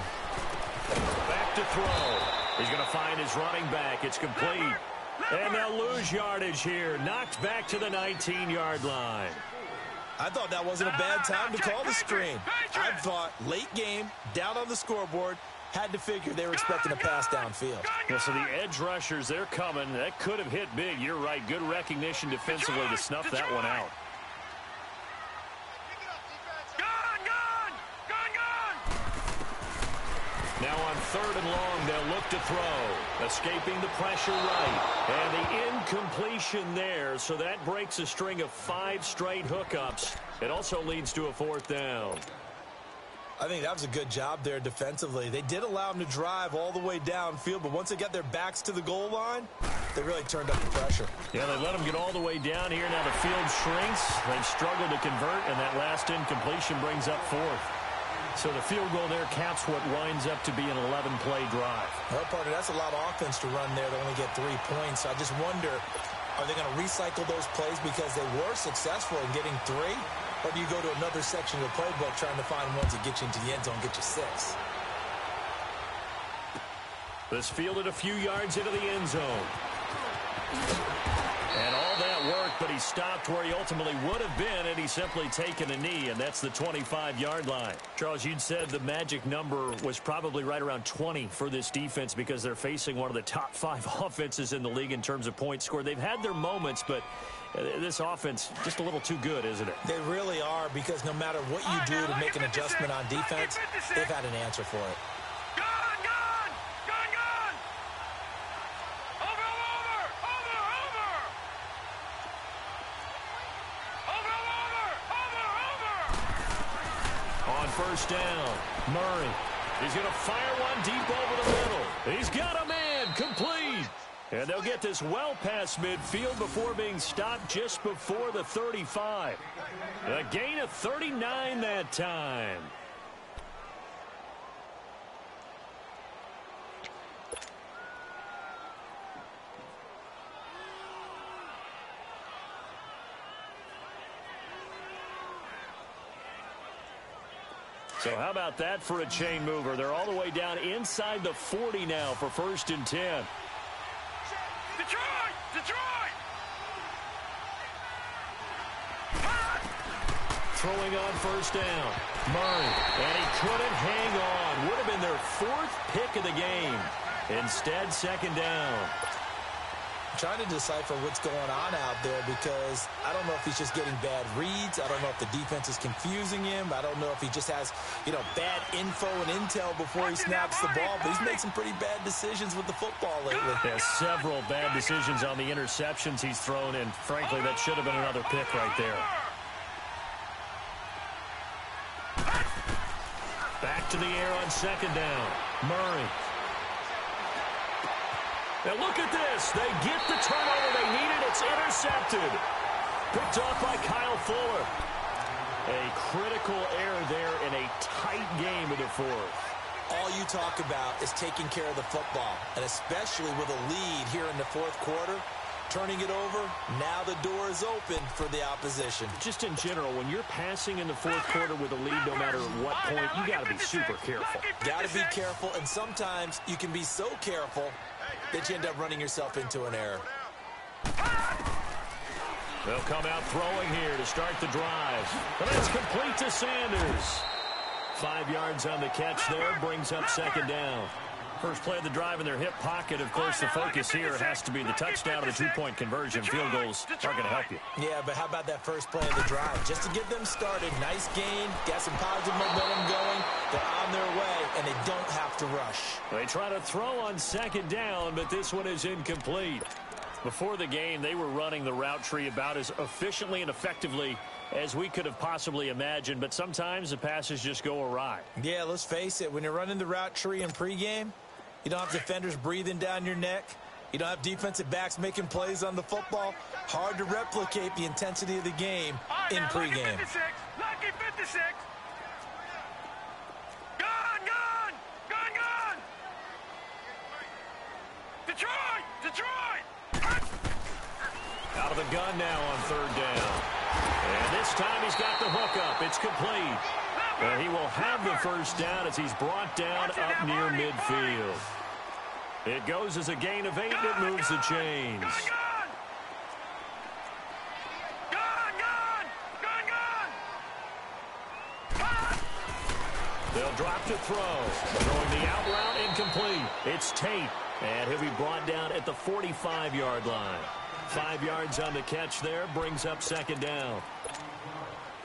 Back to throw. He's going to find his running back. It's complete. And they'll lose yardage here. Knocked back to the 19-yard line. I thought that wasn't a bad time to call the screen. I thought late game, down on the scoreboard, had to figure they were expecting a pass downfield. Yeah, so the edge rushers, they're coming. That could have hit big. You're right. Good recognition defensively to snuff that one out. Now on 3rd and long, they'll look to throw. Escaping the pressure right. And the incompletion there, so that breaks a string of 5 straight hookups. It also leads to a 4th down. I think that was a good job there defensively. They did allow them to drive all the way downfield, but once they got their backs to the goal line, they really turned up the pressure. Yeah, they let them get all the way down here. Now the field shrinks. They've struggled to convert, and that last incompletion brings up 4th. So the field goal there caps what winds up to be an 11-play drive. Well, partner, that's a lot of offense to run there to only get 3 points. I just wonder, are they going to recycle those plays because they were successful in getting 3? Or do you go to another section of the playbook trying to find ones that get you into the end zone, get you 6? This fielded a few yards into the end zone. And all that worked, but he stopped where he ultimately would have been, and he's simply taken a knee, and that's the 25-yard line. Charles, you'd said the magic number was probably right around 20 for this defense because they're facing one of the top 5 offenses in the league in terms of points scored. They've had their moments, but this offense just a little too good, isn't it? They really are, because no matter what you do to make an adjustment on defense, they've had an answer for it. First down. Murray. He's going to fire one deep over the middle. He's got a man. Complete. And they'll get this well past midfield before being stopped just before the 35. A gain of 39 that time. So how about that for a chain mover? They're all the way down inside the 40 now for 1st and 10. Detroit! Detroit! Throwing on 1st down. Murray. And he couldn't hang on. Would have been their 4th pick of the game. Instead, 2nd down. Trying to decipher what's going on out there, because I don't know if he's just getting bad reads. I don't know if the defense is confusing him. I don't know if he just has, bad info and intel before he snaps the ball. But he's made some pretty bad decisions with the football lately. Yeah, several bad decisions on the interceptions he's thrown, and frankly, that should have been another pick right there. Back to the air on 2nd down. Murray. Now look at this. They get the turnover they needed. It's intercepted. Picked off by Kyle Fuller. A critical error there in a tight game of the 4th. All you talk about is taking care of the football, and especially with a lead here in the 4th quarter, turning it over, now the door is open for the opposition. Just in general, when you're passing in the 4th quarter with a lead, no matter what point, you got to be super careful. Got to be careful, and sometimes you can be so careful that you end up running yourself into an error. They'll come out throwing here to start the drive. And it's complete to Sanders. 5 yards on the catch there, brings up 2nd down. First play of the drive in their hip pocket. Of course, the focus here has to be the touchdown or the 2-point conversion. Field goals aren't going to help you. Yeah, but how about that first play of the drive? Just to get them started, nice gain, got some positive momentum going. They're on their way, and they don't have to rush. They try to throw on 2nd down, but this one is incomplete. Before the game, they were running the route tree about as efficiently and effectively as we could have possibly imagined, but sometimes the passes just go awry. Yeah, let's face it, when you're running the route tree in pregame, you don't have defenders breathing down your neck. You don't have defensive backs making plays on the football. Hard to replicate the intensity of the game in pregame. Lucky 56. Gone, gone, gone. Detroit! Detroit! Out of the gun now on third down. And this time he's got the hook up. It's complete. And he will have the first down as he's brought down up near midfield. It goes as a gain of 8, and it moves the chains. They'll drop to throw. Throwing the out route incomplete. It's Tate. And he'll be brought down at the 45-yard line. 5 yards on the catch there. Brings up second down.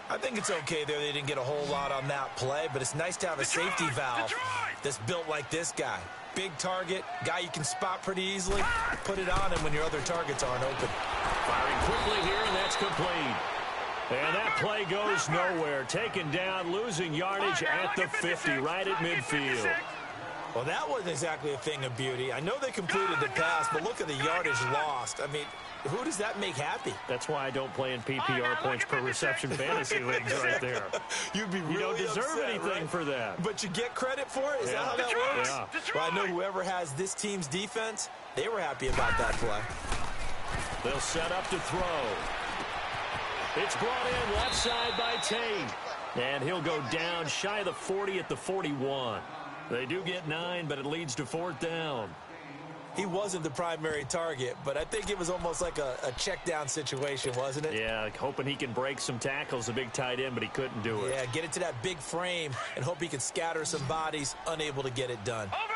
I think it's okay there. They didn't get a whole lot on that play, but it's nice to have a safety valve that's built like this guy. Big target, guy you can spot pretty easily. Put it on him when your other targets aren't open. Firing quickly here, and that's complete. And that play goes nowhere. Taken down, losing yardage at the 50, right at midfield. Well, that wasn't exactly a thing of beauty. I know they completed the pass, but look at the yardage lost. I mean, who does that make happy? That's why I don't play in PPR points per reception fantasy leagues right there. You'd be really You don't deserve upset, anything right? for that. But you get credit for it? Is that how that works? Yeah. Well, I know whoever has this team's defense, they were happy about that play. They'll set up to throw. It's brought in left side by Tate. And he'll go down shy of the 40 at the 41. They do get 9, but it leads to fourth down. He wasn't the primary target, but I think it was almost like a check down situation, wasn't it? Yeah, hoping he can break some tackles, a big tight end, but he couldn't do it. Yeah, get it to that big frame and hope he can scatter some bodies, unable to get it done. Over!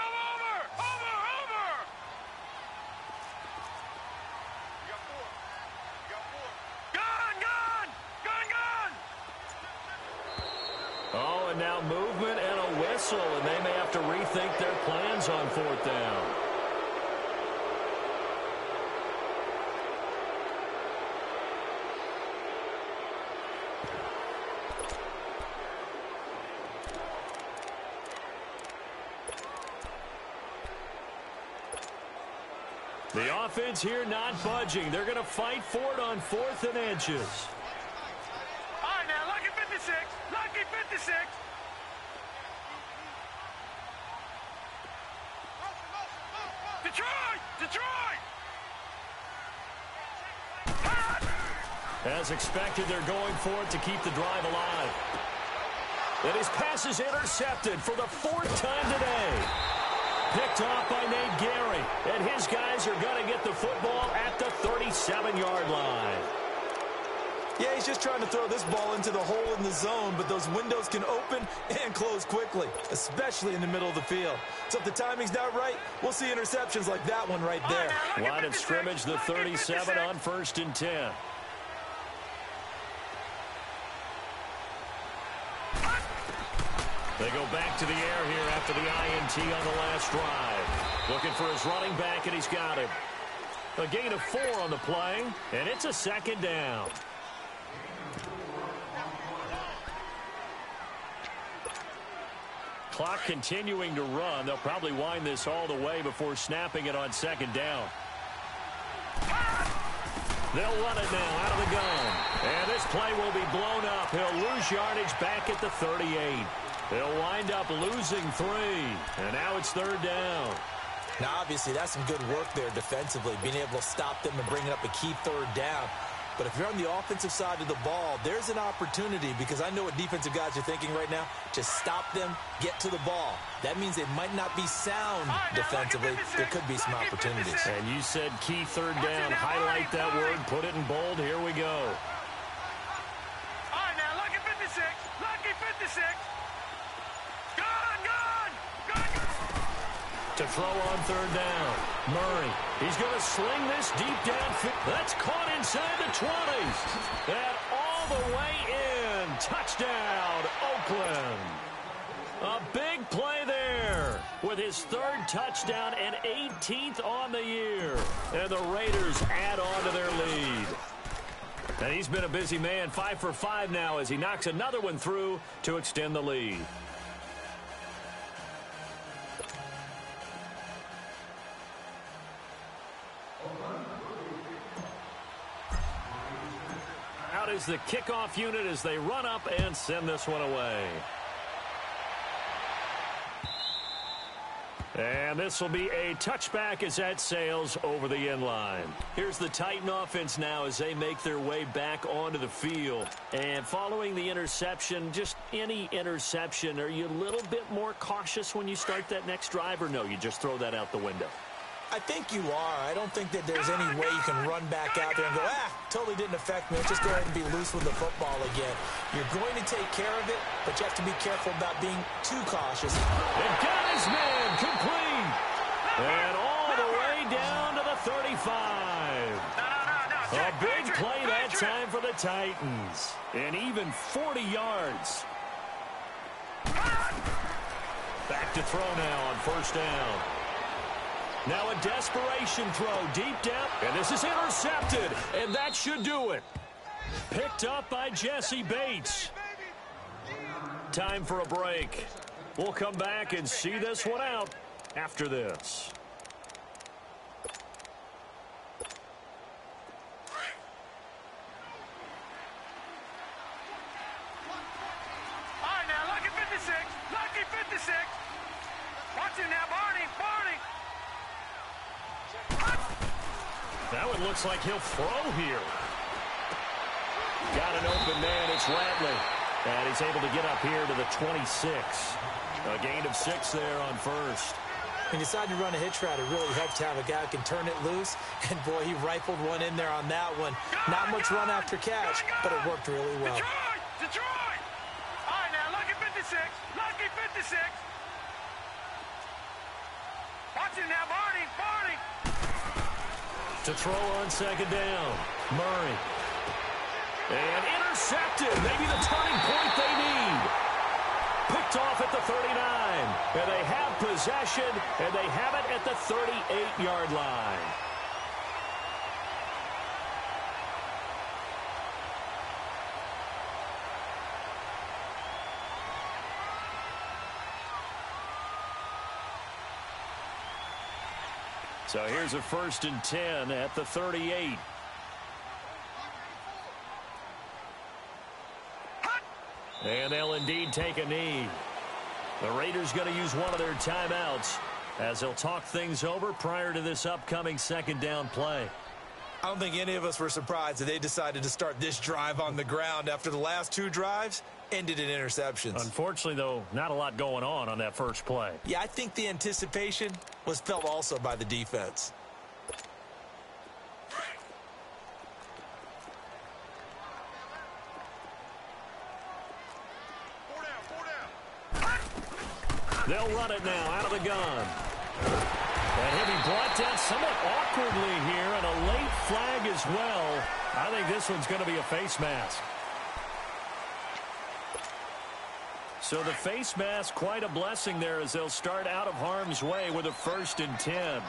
Oh, and now movement and a whistle, and they may have to rethink their plans on fourth down. The offense here not budging. They're going to fight for it on 4th and inches. All right, now, lucky 56. Lucky 56. Detroit! Detroit! As expected, they're going for it to keep the drive alive. And his pass is intercepted for the 4th time today. Picked off by Nate Gary. And his guys are going to get the football at the 37-yard line. Yeah, he's just trying to throw this ball into the hole in the zone, but those windows can open and close quickly, especially in the middle of the field. So if the timing's not right, we'll see interceptions like that one right there. Line of scrimmage, the 37 on 1st and 10. They go back to the air here after the INT on the last drive. Looking for his running back, and he's got it. A gain of 4 on the play, and it's a second down. Clock continuing to run. They'll probably wind this all the way before snapping it on second down. They'll run it now out of the gun. And this play will be blown up. He'll lose yardage back at the 38. They'll wind up losing 3. And now it's 3rd down. Now, obviously, that's some good work there defensively, being able to stop them and bringing up a key 3rd down. But if you're on the offensive side of the ball, there's an opportunity, because I know what defensive guys are thinking right now. Just stop them, get to the ball. That means they might not be sound defensively. There could be some opportunities. And you said key 3rd down. Highlight that word. Put it in bold. Here we go. All right, now, lucky 56. Lucky 56. To throw on 3rd down. Murray. He's going to sling this deep down. That's caught inside the 20s. And all the way in. Touchdown, Oakland. A big play there with his 3rd touchdown and 18th on the year. And the Raiders add on to their lead. And he's been a busy man. 5 for 5 now as he knocks another one through to extend the lead. Out is the kickoff unit as they run up and send this one away. And this will be a touchback as that sails over the end line. Here's the Titan offense now as they make their way back onto the field. And following the interception, just any interception, are you a little bit more cautious when you start that next drive, or no, you just throw that out the window? I think you are. I don't think that there's any way you can run back out there and go, totally didn't affect me. Let's just go ahead and be loose with the football again. You're going to take care of it, but you have to be careful about being too cautious. And got his man complete. And all the way down to the 35. A big play that time for the Titans. And even 40 yards. Back to throw now on first down. Now a desperation throw deep down. And this is intercepted. And that should do it. Picked up by Jesse Bates. Time for a break. We'll come back and see this one out after this. All right, now, lucky 56. Lucky 56. Watch him now, Barney. That one looks like he'll throw here. Got an open man. It's Radley. And he's able to get up here to the 26. A gain of 6 there on first. When you decide to run a hitch route, it really helps to have a guy who can turn it loose. And, boy, he rifled one in there on that one. Not much run after catch, but it worked really well. Detroit! All right, now, lucky 56. Lucky 56. Watch him now, Barney. To throw on second down. Murray. And intercepted. Maybe the turning point they need. Picked off at the 39. And they have possession, and they have it at the 38-yard line. So here's a 1st and 10 at the 38. And they'll indeed take a knee. The Raiders going to use one of their timeouts as they'll talk things over prior to this upcoming second down play. I don't think any of us were surprised that they decided to start this drive on the ground after the last 2 drives ended in interceptions. Unfortunately, though, not a lot going on that first play. Yeah, I think the anticipation was felt also by the defense. They'll run it now out of the gun. And he'll be brought down somewhat awkwardly here, and a late flag as well. I think this one's going to be a face mask. So the face mask, quite a blessing there as they'll start out of harm's way with a 1st and 10.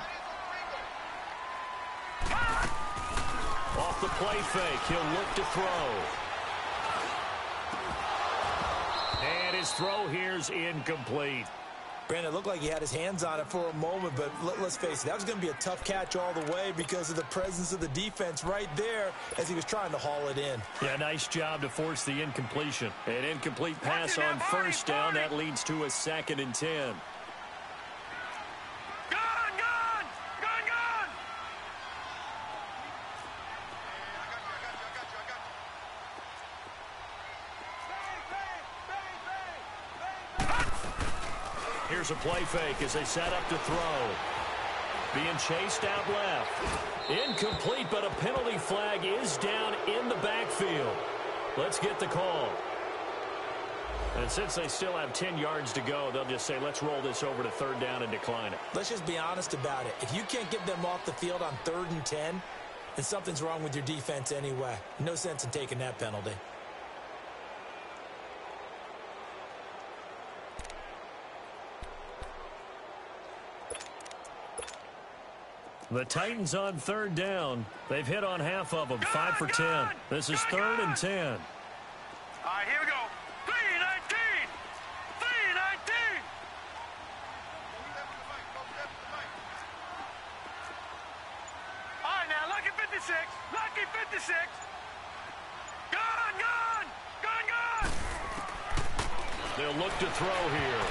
Off the play fake, he'll look to throw. And his throw here's incomplete. Brandon, it looked like he had his hands on it for a moment, but let's face it, that was going to be a tough catch all the way because of the presence of the defense right there as he was trying to haul it in. Yeah, nice job to force the incompletion. An incomplete pass on first down. That leads to a 2nd and 10. Here's a play fake as they set up to throw. Being chased out left. Incomplete, but a penalty flag is down in the backfield. Let's get the call. And since they still have 10 yards to go, they'll just say, let's roll this over to 3rd down and decline it. Let's just be honest about it. If you can't get them off the field on 3rd and 10, then something's wrong with your defense anyway. No sense in taking that penalty. The Titans on 3rd down. They've hit on half of them, 5 for 10. This is 3rd and 10. All right, here we go. 3-19. 3-19. All right, now, lucky 56. Lucky 56. Gun. They'll look to throw here.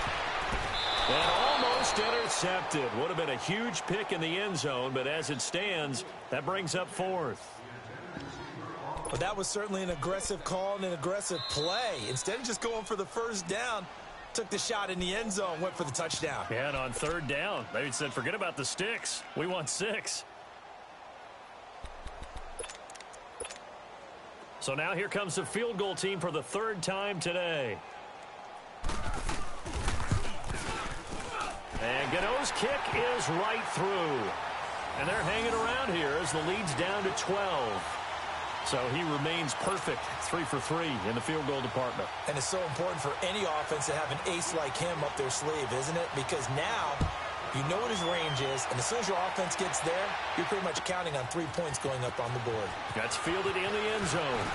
And almost intercepted. Would have been a huge pick in the end zone, but as it stands, that brings up fourth. But that was certainly an aggressive call and an aggressive play. Instead of just going for the first down, took the shot in the end zone, went for the touchdown. Yeah, and on third down, they said, forget about the sticks. We want 6. So now here comes the field goal team for the third time today. And Gano's kick is right through. And they're hanging around here as the lead's down to 12. So he remains perfect, 3 for 3 in the field goal department. And it's so important for any offense to have an ace like him up their sleeve, isn't it? Because now you know what his range is, and as soon as your offense gets there, you're pretty much counting on 3 points going up on the board. That's fielded in the end zone.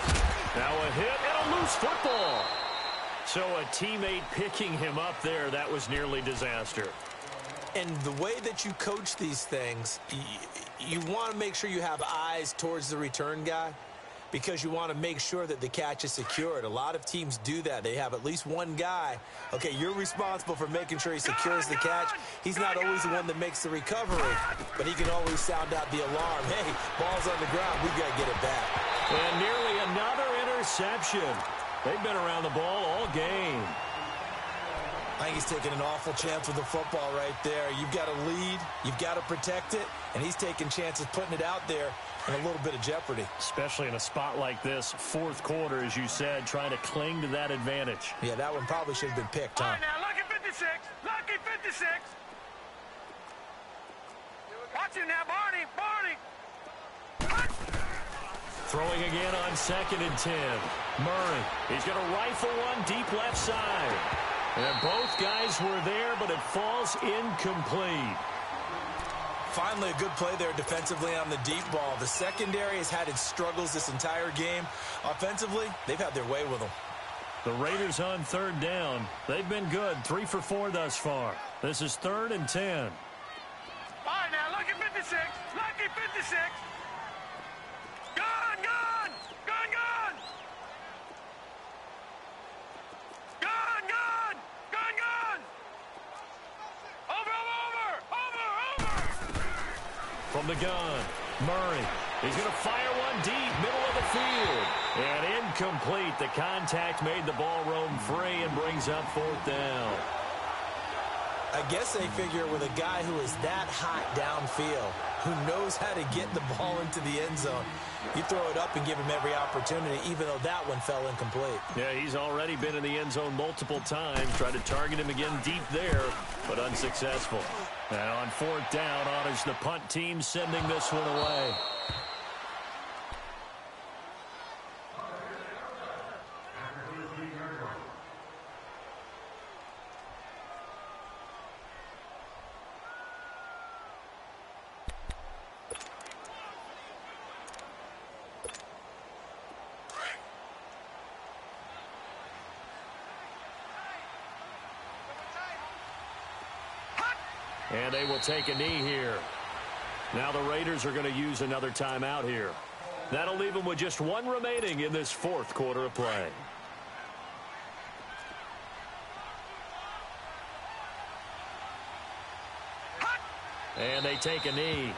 Now a hit and a loose football. So a teammate picking him up there, that was nearly disaster. And the way that you coach these things, you want to make sure you have eyes towards the return guy, because you want to make sure that the catch is secured. A lot of teams do that. They have at least one guy. Okay, you're responsible for making sure he secures the catch. He's not always the one that makes the recovery, but he can always sound out the alarm. Hey, ball's on the ground. We've got to get it back. And nearly another interception. They've been around the ball all game. I think he's taking an awful chance with the football right there. You've got to lead. You've got to protect it. And he's taking chances putting it out there in a little bit of jeopardy. Especially in a spot like this, fourth quarter, as you said, trying to cling to that advantage. Yeah, that one probably should have been picked, huh? All right, now, lucky 56. Lucky 56. Watch him now, Barney. Barney. Throwing again on 2nd and 10. Murray, he's going to rifle one deep left side. And both guys were there, but it falls incomplete. Finally, a good play there defensively on the deep ball. The secondary has had its struggles this entire game. Offensively, they've had their way with them. The Raiders on third down. They've been good, 3 for 4 thus far. This is 3rd and 10. All right, now, lucky 56. Lucky 56. Gone, gone. Gone, gone. Gone, gone. Gone, gone. Over, over, over, over. From the gun, Murray. He's going to fire one deep, middle of the field. And incomplete. The contact made the ball roam free and brings up 4th down. I guess they figure with a guy who is that hot downfield, who knows how to get the ball into the end zone, you throw it up and give him every opportunity, even though that one fell incomplete. Yeah, he's already been in the end zone multiple times. Tried to target him again deep there, but unsuccessful. And on 4th down, honors the punt team, sending this one away. And they will take a knee here. Now the Raiders are going to use another timeout here. That'll leave them with just 1 remaining in this 4th quarter of play. And they take a knee.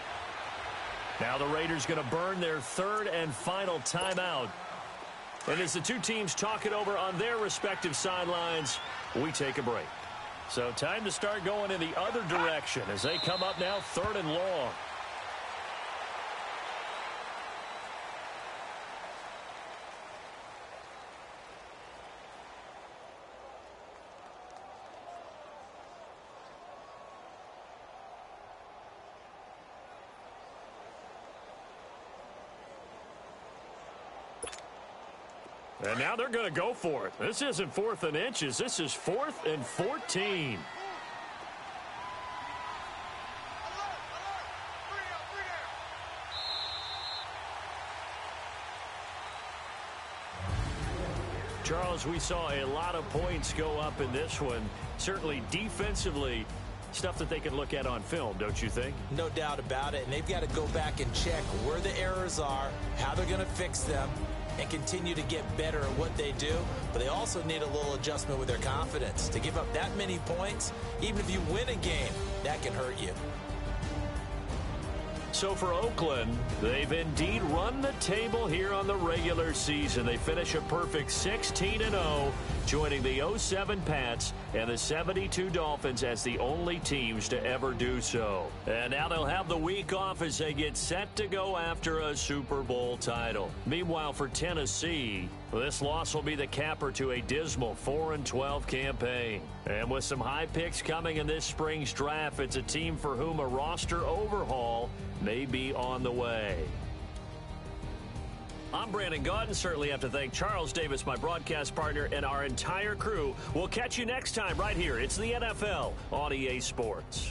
Now the Raiders going to burn their 3rd and final timeout. And as the two teams talk it over on their respective sidelines, we take a break. So time to start going in the other direction as they come up now 3rd and long. And now they're going to go for it. This isn't 4th and inches. This is 4th and 14. Charles, we saw a lot of points go up in this one. Certainly defensively, stuff that they can look at on film, don't you think? No doubt about it. And they've got to go back and check where the errors are, how they're going to fix them. and continue to get better at what they do, but they also need a little adjustment with their confidence. To give up that many points, even if you win a game, that can hurt you. So for Oakland, they've indeed run the table here on the regular season. They finish a perfect 16-0, joining the 07 Pats and the 72 Dolphins as the only teams to ever do so. And now they'll have the week off as they get set to go after a Super Bowl title. Meanwhile, for Tennessee, this loss will be the capper to a dismal 4-12 campaign. And with some high picks coming in this spring's draft, it's a team for whom a roster overhaul may be on the way. I'm Brandon Gaudin. Certainly have to thank Charles Davis, my broadcast partner, and our entire crew. We'll catch you next time right here. It's the NFL on EA Sports.